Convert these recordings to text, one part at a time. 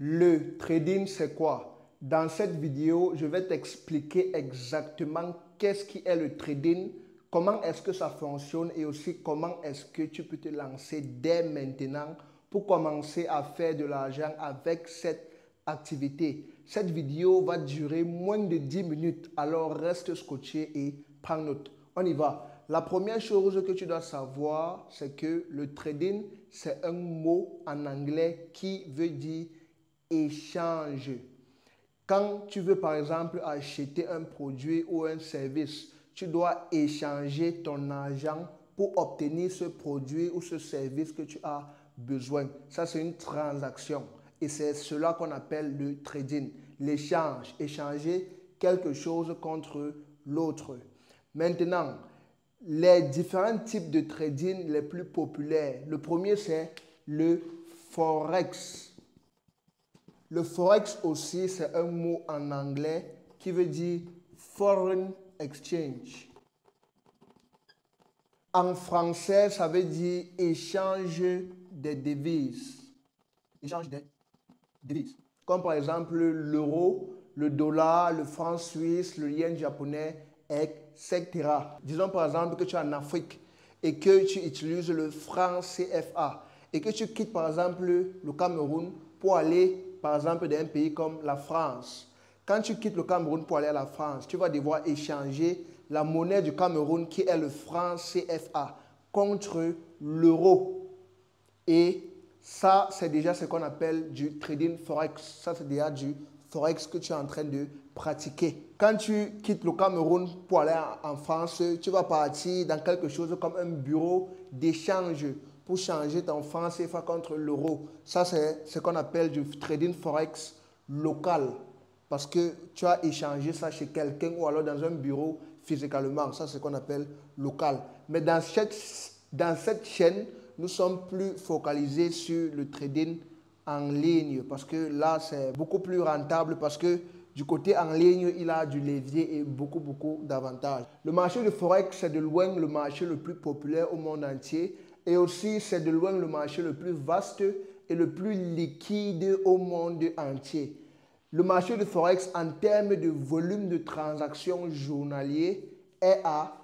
Le trading, c'est quoi? Dans cette vidéo, je vais t'expliquer exactement qu'est-ce qui est le trading, comment est-ce que ça fonctionne et aussi comment est-ce que tu peux te lancer dès maintenant pour commencer à faire de l'argent avec cette activité. Cette vidéo va durer moins de 10 minutes, alors reste scotché et prends note. On y va. La première chose que tu dois savoir, c'est que le trading, c'est un mot en anglais qui veut dire échange. Quand tu veux par exemple acheter un produit ou un service, tu dois échanger ton argent pour obtenir ce produit ou ce service que tu as besoin. Ça, c'est une transaction et c'est cela qu'on appelle le trading, l'échange, échanger quelque chose contre l'autre. Maintenant, les différents types de trading les plus populaires. Le premier, c'est le Forex. Le Forex aussi, c'est un mot en anglais qui veut dire Foreign Exchange. En français, ça veut dire échange des devises. Échange des devises. Comme par exemple l'euro, le dollar, le franc suisse, le yen japonais, etc. Disons par exemple que tu es en Afrique et que tu utilises le franc CFA et que tu quittes par exemple le Cameroun pour aller par exemple dans un pays comme la France. Quand tu quittes le Cameroun pour aller à la France, tu vas devoir échanger la monnaie du Cameroun qui est le franc CFA contre l'euro. Et ça, c'est déjà ce qu'on appelle du trading forex. Ça, c'est déjà du forex que tu es en train de pratiquer. Quand tu quittes le Cameroun pour aller en France, tu vas partir dans quelque chose comme un bureau d'échange pour changer ton franc CFA contre l'euro. Ça, c'est ce qu'on appelle du trading forex local. Parce que tu as échangé ça chez quelqu'un ou alors dans un bureau physiquement. Ça, c'est ce qu'on appelle local. Mais dans cette chaîne, nous sommes plus focalisés sur le trading en ligne parce que là, c'est beaucoup plus rentable parce que du côté en ligne, il a du levier et beaucoup d'avantages. Le marché de Forex, c'est de loin le marché le plus populaire au monde entier et aussi c'est de loin le marché le plus vaste et le plus liquide au monde entier. Le marché de Forex en termes de volume de transactions journaliers est à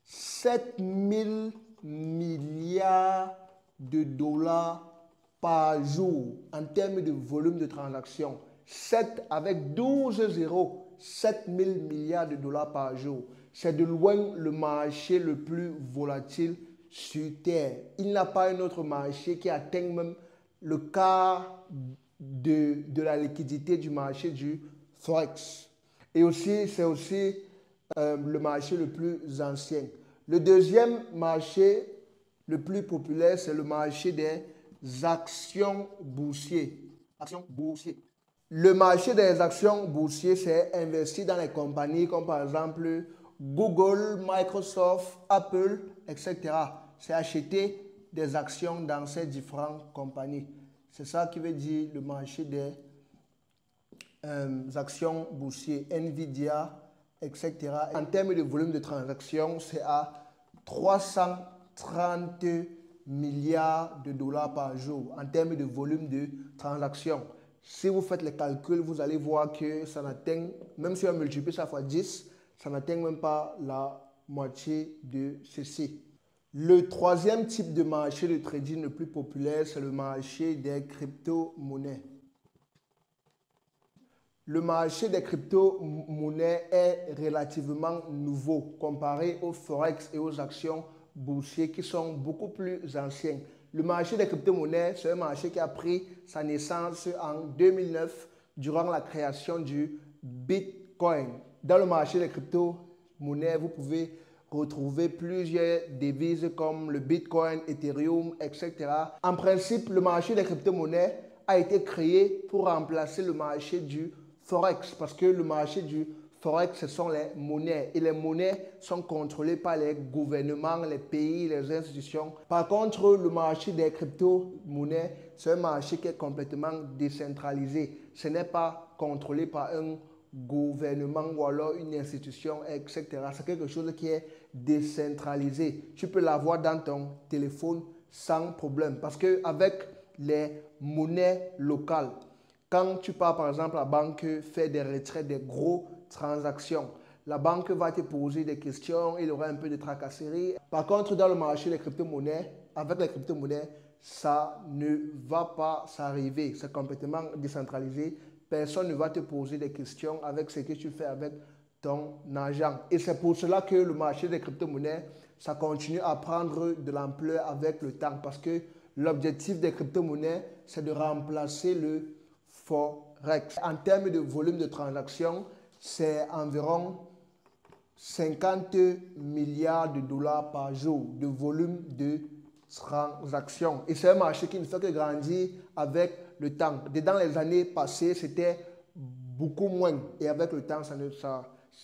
7000 milliards de dollars par jour en termes de volume de transactions. 7 avec 12 zéros, 7000 milliards de dollars par jour. C'est de loin le marché le plus volatile sur Terre. Il n'y a pas un autre marché qui atteigne même le quart de la liquidité du marché du Forex. Et aussi, c'est aussi le marché le plus ancien. Le deuxième marché le plus populaire, c'est le marché des actions boursières. Actions boursières. Le marché des actions boursières, c'est investir dans les compagnies comme par exemple Google, Microsoft, Apple, etc. C'est acheter des actions dans ces différentes compagnies. C'est ça qui veut dire le marché des actions boursières, Nvidia, etc. En termes de volume de transactions, c'est à 330 milliards de dollars par jour en termes de volume de transactions. Si vous faites les calculs, vous allez voir que ça n'atteint, même si on multiplie ça fois 10, ça n'atteint même pas la moitié de ceci. Le troisième type de marché de trading le plus populaire, c'est le marché des crypto-monnaies. Le marché des crypto-monnaies est relativement nouveau comparé au Forex et aux actions boursières qui sont beaucoup plus anciens. Le marché des crypto-monnaies, c'est un marché qui a pris sa naissance en 2009 durant la création du Bitcoin. Dans le marché des crypto-monnaies, vous pouvez retrouver plusieurs devises comme le Bitcoin, Ethereum, etc. En principe, le marché des crypto-monnaies a été créé pour remplacer le marché du Forex parce que le marché du Forex, ce sont les monnaies et les monnaies sont contrôlées par les gouvernements, les pays, les institutions. Par contre, le marché des crypto-monnaies, c'est un marché qui est complètement décentralisé. Ce n'est pas contrôlé par un gouvernement ou alors une institution, etc. C'est quelque chose qui est décentralisé. Tu peux l'avoir dans ton téléphone sans problème parce qu'avec les monnaies locales, Quand tu pars par exemple à la banque faire des retraits, des gros transactions, la banque va te poser des questions, il y aura un peu de tracasserie. Par contre, dans le marché des crypto-monnaies, avec les crypto-monnaies, ça ne va pas s'arriver. C'est complètement décentralisé. Personne ne va te poser des questions avec ce que tu fais avec ton argent. Et c'est pour cela que le marché des crypto-monnaies, ça continue à prendre de l'ampleur avec le temps. Parce que l'objectif des crypto-monnaies, c'est de remplacer le Forex. En termes de volume de transactions, c'est environ 50 milliards de dollars par jour de volume de transactions. Et c'est un marché qui ne fait que grandir avec le temps. Dans les années passées, c'était beaucoup moins. Et avec le temps, ça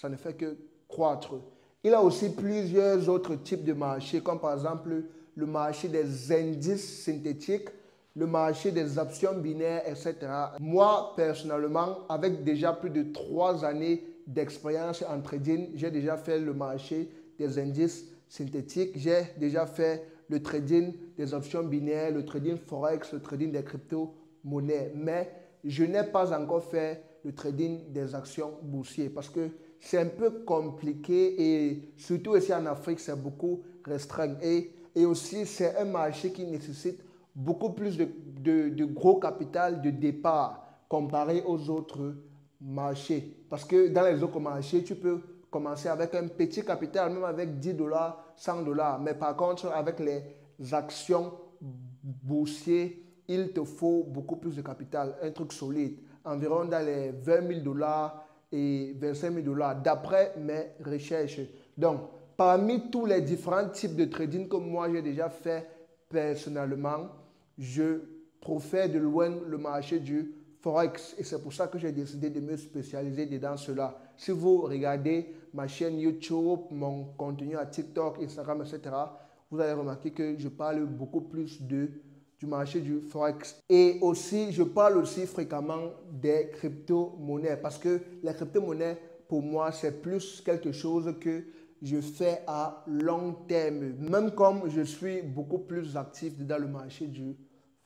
ne fait que croître. Il y a aussi plusieurs autres types de marchés, comme par exemple le marché des indices synthétiques, le marché des options binaires, etc. Moi, personnellement, avec déjà plus de 3 années d'expérience en trading, j'ai déjà fait le marché des indices synthétiques, j'ai déjà fait le trading des options binaires, le trading forex, le trading des crypto-monnaies. Mais je n'ai pas encore fait le trading des actions boursières parce que c'est un peu compliqué et surtout ici en Afrique, c'est beaucoup restreint. Et aussi, c'est un marché qui nécessite beaucoup plus de gros capital de départ comparé aux autres marchés. Parce que dans les autres marchés, tu peux commencer avec un petit capital, même avec 10 $, 100 $. Mais par contre, avec les actions boursières, il te faut beaucoup plus de capital, un truc solide, environ dans les 20 000 $ et 25 000 $ d'après mes recherches. Donc, parmi tous les différents types de trading que moi j'ai déjà fait personnellement, je préfère de loin le marché du Forex et c'est pour ça que j'ai décidé de me spécialiser dans cela. Si vous regardez ma chaîne YouTube, mon contenu à TikTok, Instagram, etc., vous allez remarquer que je parle beaucoup plus du marché du Forex. Et aussi, je parle aussi fréquemment des crypto-monnaies parce que les crypto-monnaies, pour moi, c'est plus quelque chose que je fais à long terme. Même comme je suis beaucoup plus actif dans le marché du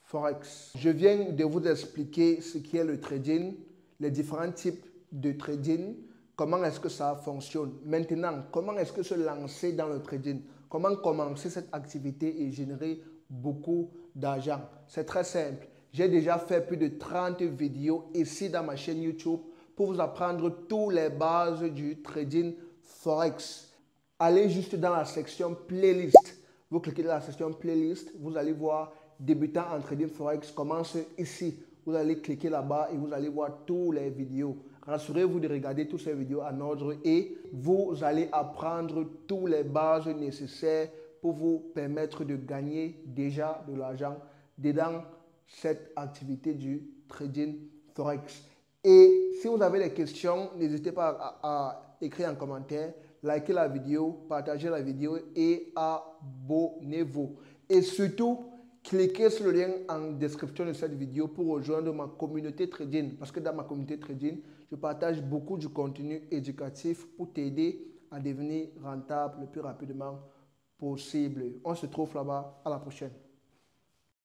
Forex. Je viens de vous expliquer ce qu'est le trading, les différents types de trading, comment est-ce que ça fonctionne. Maintenant, comment est-ce que se lancer dans le trading? Comment commencer cette activité et générer beaucoup d'argent? C'est très simple. J'ai déjà fait plus de 30 vidéos ici dans ma chaîne YouTube pour vous apprendre toutes les bases du trading Forex. Allez juste dans la section playlist. Vous cliquez dans la section playlist, vous allez voir débutant en trading Forex commence ici. Vous allez cliquer là-bas et vous allez voir toutes les vidéos. Rassurez-vous de regarder toutes ces vidéos en ordre et vous allez apprendre toutes les bases nécessaires pour vous permettre de gagner déjà de l'argent dans cette activité du trading Forex. Et si vous avez des questions, n'hésitez pas à écrire en commentaire, likez la vidéo, partagez la vidéo et abonnez-vous. Et surtout, cliquez sur le lien en description de cette vidéo pour rejoindre ma communauté trading. Parce que dans ma communauté trading, je partage beaucoup de contenu éducatif pour t'aider à devenir rentable le plus rapidement possible. On se trouve là-bas. À la prochaine.